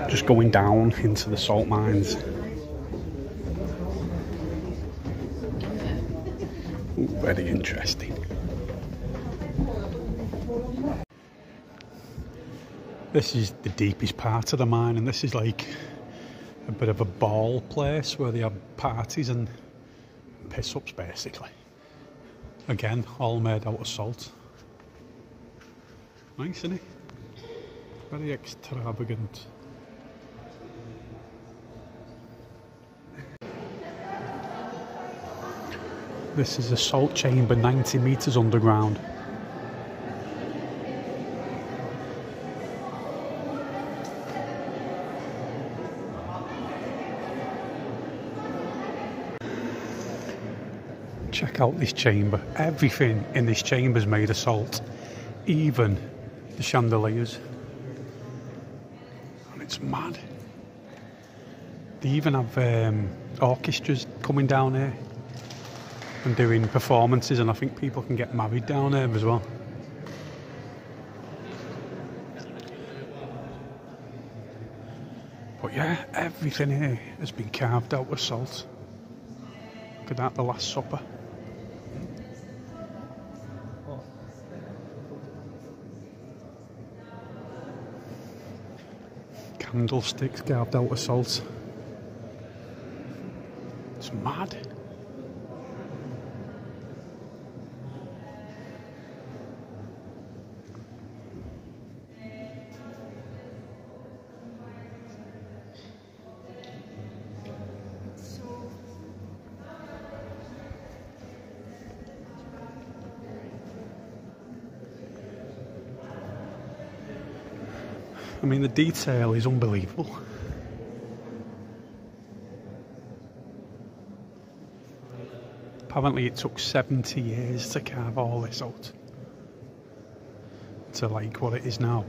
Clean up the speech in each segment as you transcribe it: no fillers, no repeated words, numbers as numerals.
Just going down into the salt mines. Ooh, very interesting. This is the deepest part of the mine, and this is like a bit of a ball place where they have parties and piss-ups basically. Again, all made out of salt. Nice, isn't it? Very extravagant. This is a salt chamber 90 metres underground. Check out this chamber. Everything in this chamber is made of salt, even the chandeliers. And it's mad. They even have orchestras coming down here and doing performances, and I think people can get married down here as well. But yeah, everything here has been carved out of salt. Look at that, the Last Supper. Candlesticks carved out of salt. It's mad. I mean, the detail is unbelievable. Apparently it took 70 years to carve all this out to like what it is now.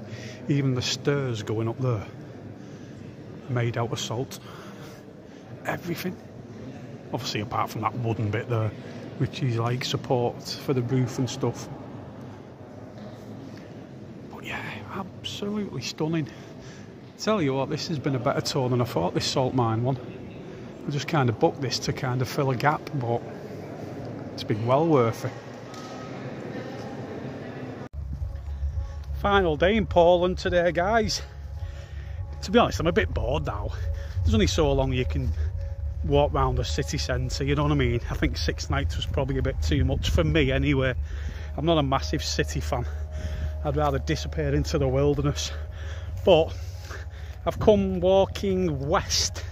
Even the stairs going up there, made out of salt. Everything. Obviously apart from that wooden bit there, which is like support for the roof and stuff. Absolutely stunning. Tell you what, this has been a better tour than I thought, this salt mine one. I just kind of booked this to kind of fill a gap, but it's been well worth it. Final day in Poland today, guys. To be honest, I'm a bit bored now. There's only so long you can walk around the city centre, you know what I mean? I think 6 nights was probably a bit too much for me anyway. I'm not a massive city fan. I'd rather disappear into the wilderness. But I've come walking west,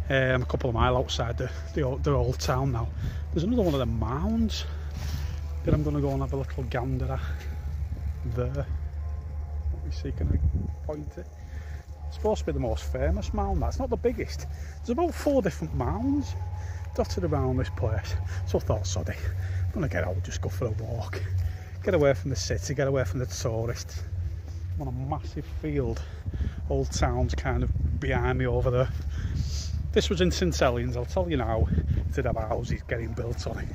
a couple of miles outside the old town now. There's another one of the mounds that I'm going to go and have a little gander at there. Let me see, can I point it? It's supposed to be the most famous mound. That's not the biggest. There's about 4 different mounds dotted around this place. So I thought, soddy, I'm going to get out, just go for a walk. Get away from the city, get away from the tourists. I'm on a massive field. Old town's kind of behind me over there. This was in St Helens, I'll tell you now, it did have houses getting built on it.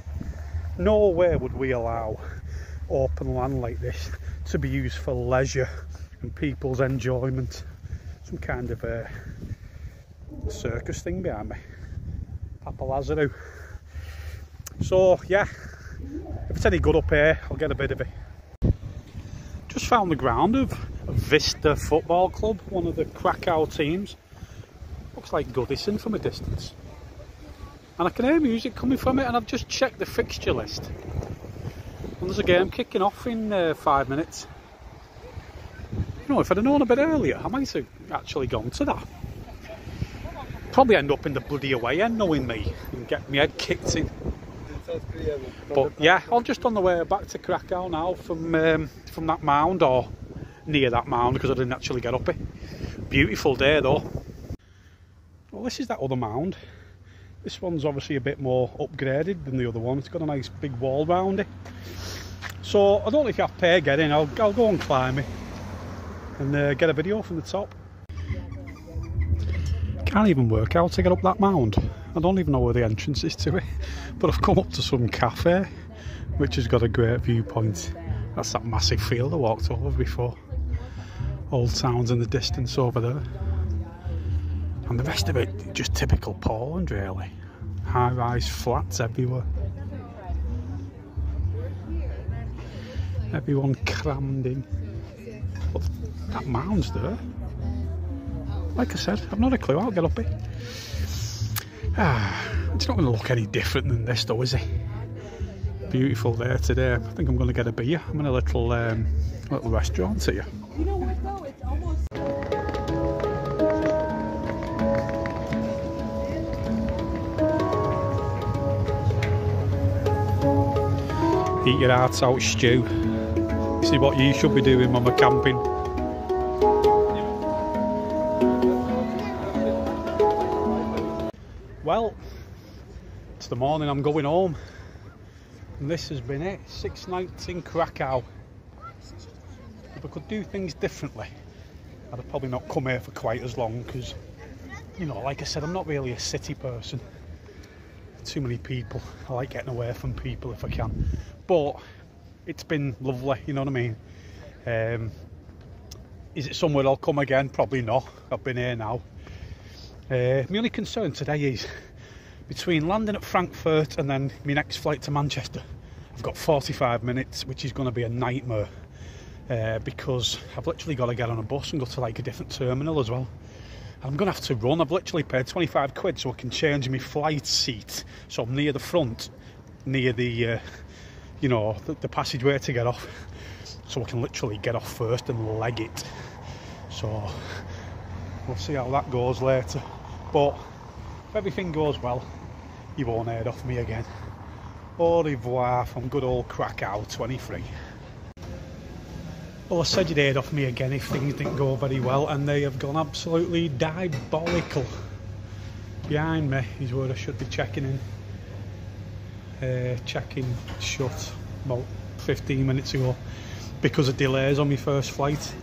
No way would we allow open land like this to be used for leisure and people's enjoyment. Some kind of a circus thing behind me. Papa Lazarou. So yeah, if it's any good up here, I'll get a bit of it. Just found the ground of Vista Football Club, one of the KRACKOW teams. Looks like Goodison from a distance. And I can hear music coming from it, and I've just checked the fixture list. And there's a game kicking off in 5 minutes. You know, if I'd have known a bit earlier, I might have actually gone to that. Probably end up in the bloody away end, knowing me, and get my head kicked in. But yeah, I'm just on the way back to KRACKOW now from that mound, or near that mound, because I didn't actually get up it. Beautiful day though. Well, this is that other mound. This one's obviously a bit more upgraded than the other one. It's got a nice big wall round it. So I don't know if you have to pay get in. I'll go and climb it and get a video from the top. Can't even work out to get up that mound. I don't even know where the entrance is to it, but I've come up to some cafe which has got a great viewpoint That's that massive field I walked over before. Old towns in the distance over there. And the rest of it, just typical Poland really. High-rise flats everywhere. Everyone crammed in. But that mound's there. Like I said, I've not a clue. I'll get up here. It's not going to look any different than this though, is it? Beautiful day today. I think I'm going to get a beer. I'm in a little restaurant here. You know what though? It's almost... Eat your hearts out, Stu. This is what you should be doing when we're camping. Well, it's the morning I'm going home. And this has been it. 6 nights in Krakow. If I could do things differently, I'd have probably not come here for quite as long because, you know, like I said, I'm not really a city person. Too many people. I like getting away from people if I can. But it's been lovely, you know what I mean? Is it somewhere I'll come again? Probably not. I've been here now. My only concern today is between landing at Frankfurt and then my next flight to Manchester, I've got 45 minutes, which is going to be a nightmare because I've literally got to get on a bus and go to like a different terminal as well. I'm going to have to run. I've literally paid 25 quid so I can change my flight seat so I'm near the front, near the, you know, the passageway to get off, so I can literally get off first and leg it. So we'll see how that goes later. But if everything goes well, you won't hear off me again. Au revoir from good old Krakow 23. Well, I said you'd hear off me again if things didn't go very well, and they have gone absolutely diabolical. Behind me is where I should be checking in. Check-in shut about 15 minutes ago because of delays on my first flight.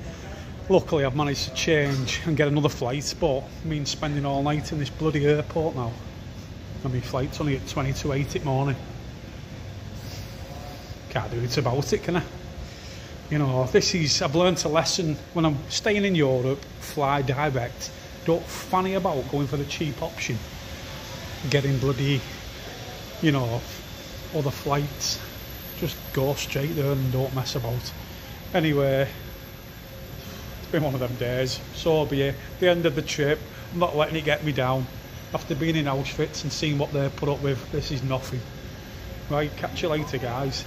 Luckily I've managed to change and get another flight, but it means spending all night in this bloody airport now. And my flight's only at 20 to 8 in the morning. Can't do it about it, can I? You know, I've learnt a lesson. When I'm staying in Europe, fly direct. Don't fanny about going for the cheap option. Getting bloody, you know, other flights. Just go straight there and don't mess about. Anyway, it's been one of them days. So be it. The end of the trip. I'm not letting it get me down. After being in Auschwitz and seeing what they put up with, this is nothing. Right, catch you later, guys.